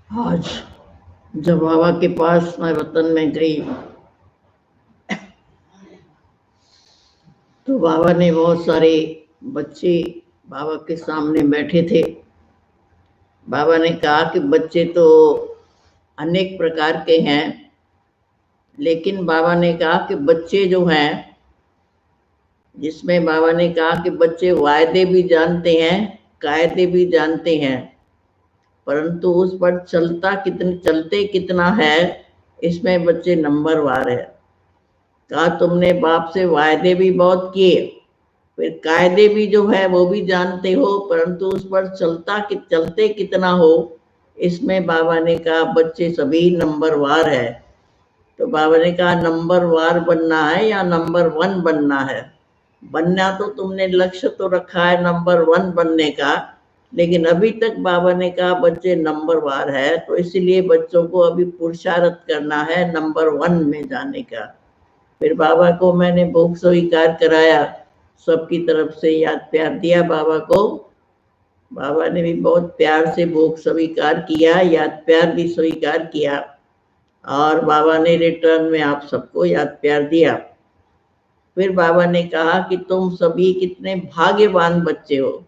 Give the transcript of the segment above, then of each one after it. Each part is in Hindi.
आज जब बाबा के पास मैं वतन में गई तो बाबा ने बहुत सारे बच्चे बाबा के सामने बैठे थे। बाबा ने कहा कि बच्चे तो अनेक प्रकार के हैं, लेकिन बाबा ने कहा कि बच्चे जो हैं, जिसमें बाबा ने कहा कि बच्चे वायदे भी जानते हैं, कायदे भी जानते हैं, परंतु उस पर चलते कितना है, इसमें बच्चे नंबरवार है। कहा तुमने बाप से वायदे भी बहुत किए, फिर कायदे भी जो है वो भी जानते हो, परंतु उस पर चलते कितना हो, इसमें बाबा ने कहा बच्चे सभी नंबरवार है। तो बाबा ने कहा नंबरवार बनना है या नंबर 1 बनना है? बनना तो तुमने लक्ष्य तो रखा है नंबर 1 बनने का, लेकिन अभी तक बाबा ने कहा बच्चे नंबरवार है, तो इसलिए बच्चों को अभी पुरुषार्थ करना है नंबर 1 में जाने का। फिर बाबा को मैंने भोग स्वीकार कराया, सबकी तरफ से याद प्यार दिया बाबा को। बाबा ने भी बहुत प्यार से भोग स्वीकार किया, याद प्यार भी स्वीकार किया, और बाबा ने रिटर्न में आप सबको याद प्यार दिया। फिर बाबा ने कहा कि तुम सभी कितने भाग्यवान बच्चे हो।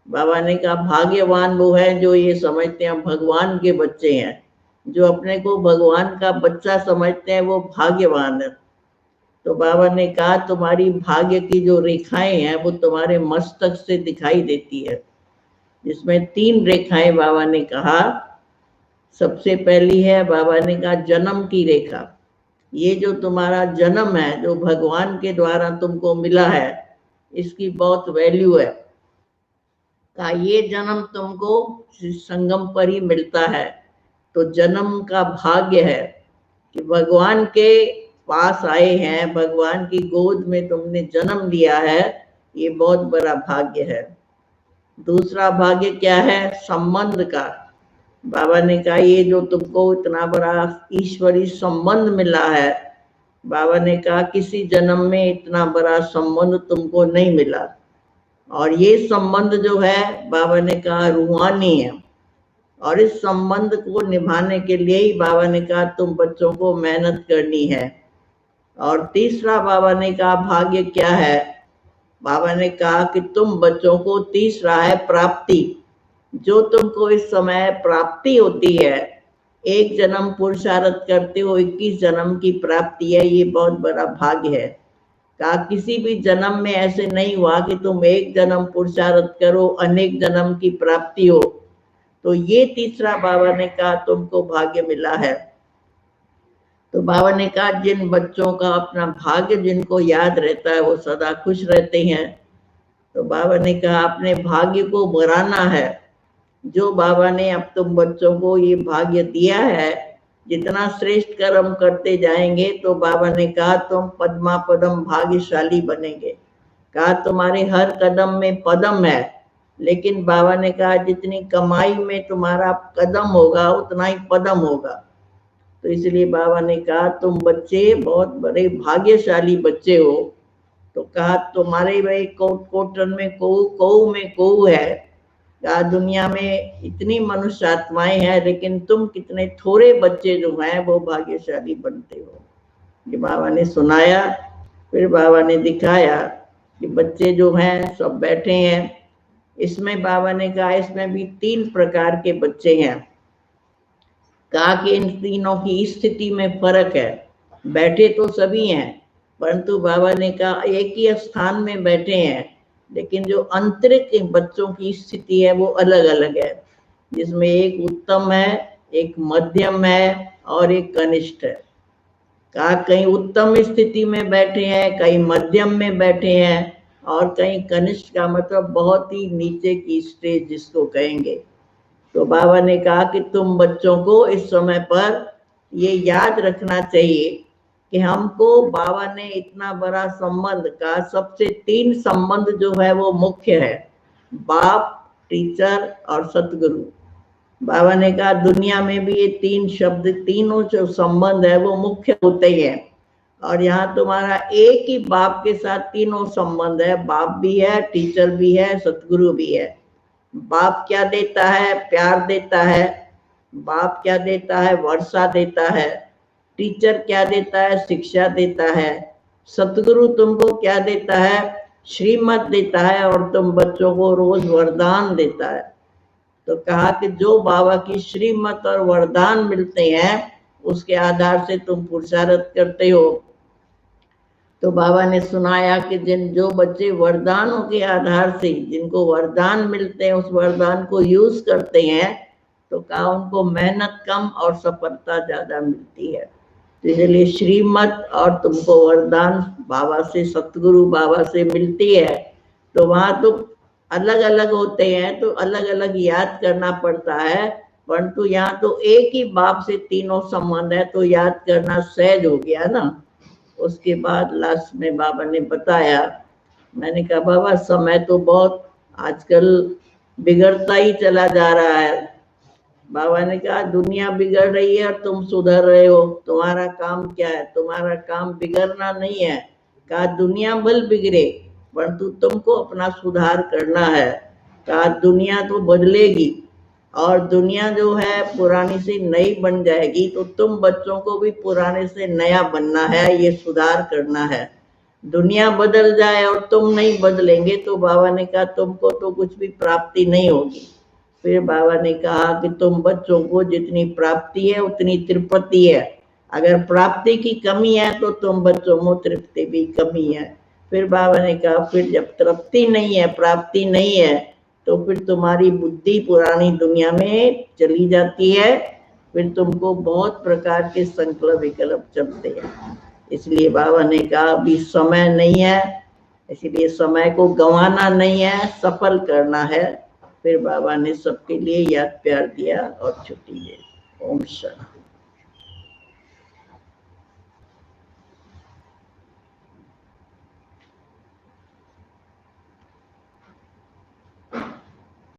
बाबा ने कहा भाग्यवान वो है जो ये समझते हैं भगवान के बच्चे हैं। जो अपने को भगवान का बच्चा समझते हैं वो भाग्यवान है। तो बाबा ने कहा तुम्हारी भाग्य की जो रेखाएं हैं वो तुम्हारे मस्तक से दिखाई देती है, जिसमें 3 रेखाएं बाबा ने कहा। सबसे पहली है, बाबा ने कहा जन्म की रेखा। ये जो तुम्हारा जन्म है, जो भगवान के द्वारा तुमको मिला है, इसकी बहुत वैल्यू है। कहा ये जन्म तुमको संगम पर ही मिलता है, तो जन्म का भाग्य है कि भगवान के पास आए हैं, भगवान की गोद में तुमने जन्म लिया है, ये बहुत बड़ा भाग्य है। दूसरा भाग्य क्या है? संबंध का। बाबा ने कहा ये जो तुमको इतना बड़ा ईश्वरी संबंध मिला है, बाबा ने कहा किसी जन्म में इतना बड़ा संबंध तुमको नहीं मिला। और ये संबंध जो है, बाबा ने कहा रूहानी है, और इस संबंध को निभाने के लिए ही बाबा ने कहा तुम बच्चों को मेहनत करनी है। और तीसरा बाबा ने कहा भाग्य क्या है? बाबा ने कहा कि तुम बच्चों को तीसरा है प्राप्ति। जो तुमको इस समय प्राप्ति होती है, एक जन्म पुरुषार्थ करते हो, 21 जन्म की प्राप्ति है, ये बहुत बड़ा भाग्य है। कहा किसी भी जन्म में ऐसे नहीं हुआ कि तुम एक जन्म पुरुषार्थ करो, अनेक जन्म की प्राप्ति हो। तो ये तीसरा बाबा ने कहा तुमको भाग्य मिला है। तो बाबा ने कहा जिन बच्चों का अपना भाग्य जिनको याद रहता है वो सदा खुश रहते हैं। तो बाबा ने कहा अपने भाग्य को बढ़ाना है। जो बाबा ने अब तुम बच्चों को ये भाग्य दिया है, जितना श्रेष्ठ कर्म करते जाएंगे तो बाबा ने कहा तुम पद्मा पदम भाग्यशाली बनेंगे। कहा तुम्हारे हर कदम में पदम है, लेकिन बाबा ने कहा जितनी कमाई में तुम्हारा कदम होगा उतना ही पदम होगा। तो इसलिए बाबा ने कहा तुम बच्चे बहुत बड़े भाग्यशाली बच्चे हो। तो कहा तुम्हारे भाई कोटन में कोऊ में कोऊ है। कहा दुनिया में इतनी मनुष्य आत्माएं हैं, लेकिन तुम कितने थोड़े बच्चे जो हैं वो भाग्यशाली बनते हो। ये बाबा ने सुनाया। फिर बाबा ने दिखाया कि बच्चे जो हैं सब बैठे हैं। इसमें बाबा ने कहा इसमें भी 3 प्रकार के बच्चे हैं। कहा कि इन तीनों की स्थिति में फर्क है। बैठे तो सभी हैं, परंतु बाबा ने कहा एक ही स्थान में बैठे हैं, लेकिन जो आंतरिक बच्चों की स्थिति है वो अलग अलग है, जिसमें एक उत्तम है, एक मध्यम है और एक कनिष्ठ है। कहा कहीं उत्तम स्थिति में बैठे हैं, कहीं मध्यम में बैठे हैं, और कहीं कनिष्ठ का मतलब बहुत ही नीचे की स्टेज जिसको कहेंगे। तो बाबा ने कहा कि तुम बच्चों को इस समय पर ये याद रखना चाहिए कि हमको बाबा ने इतना बड़ा संबंध का, सबसे 3 संबंध जो है वो मुख्य है, बाप, टीचर और सतगुरु। बाबा ने कहा दुनिया में भी ये 3 शब्द, तीनों जो संबंध है वो मुख्य होते ही हैं। और यहाँ तुम्हारा एक ही बाप के साथ तीनों संबंध है, बाप भी है, टीचर भी है, सतगुरु भी है। बाप क्या देता है? प्यार देता है। बाप क्या देता है? वर्षा देता है। टीचर क्या देता है? शिक्षा देता है। सतगुरु तुमको क्या देता है? श्रीमत देता है, और तुम बच्चों को रोज वरदान देता है। तो कहा कि जो बाबा की श्रीमत और वरदान मिलते हैं उसके आधार से तुम पुरुषार्थ करते हो। तो बाबा ने सुनाया कि जो बच्चे वरदानों के आधार से, जिनको वरदान मिलते हैं, उस वरदान को यूज करते हैं, तो कहा उनको मेहनत कम और सफलता ज्यादा मिलती है। तो इसलिए श्रीमत और तुमको वरदान बाबा से, सतगुरु बाबा से मिलती है। तो वहां तो अलग अलग होते हैं, तो अलग अलग याद करना पड़ता है, परंतु यहाँ तो एक ही बाप से तीनों संबंध है, तो याद करना सहज हो गया ना। उसके बाद लास्ट में बाबा ने बताया, मैंने कहा बाबा समय तो बहुत आजकल बिगड़ता ही चला जा रहा है। बाबा ने कहा दुनिया बिगड़ रही है और तुम सुधर रहे हो, तुम्हारा काम क्या है? तुम्हारा काम बिगड़ना नहीं है। कहा दुनिया भल बिगड़े, परंतु तुमको अपना सुधार करना है। कहा दुनिया तो बदलेगी और दुनिया जो है पुरानी से नई बन जाएगी, तो तुम बच्चों को भी पुराने से नया बनना है, ये सुधार करना है। दुनिया बदल जाए और तुम नहीं बदलेंगे तो बाबा ने कहा तुमको तो कुछ भी प्राप्ति नहीं होगी। फिर बाबा ने कहा कि तुम बच्चों को जितनी प्राप्ति है उतनी तृप्ति है। अगर प्राप्ति की कमी है तो तुम बच्चों में तृप्ति भी कमी है। फिर बाबा ने कहा फिर जब तृप्ति नहीं है, प्राप्ति नहीं है, तो फिर तुम्हारी बुद्धि पुरानी दुनिया में चली जाती है। फिर तुमको बहुत प्रकार के संकल्प विकल्प चलते हैं। इसलिए बाबा ने कहा अभी समय नहीं है, इसलिए समय को गंवाना नहीं है, सफल करना है। फिर बाबा ने सबके लिए याद प्यार दिया और छुट्टी दी। ओम शांति।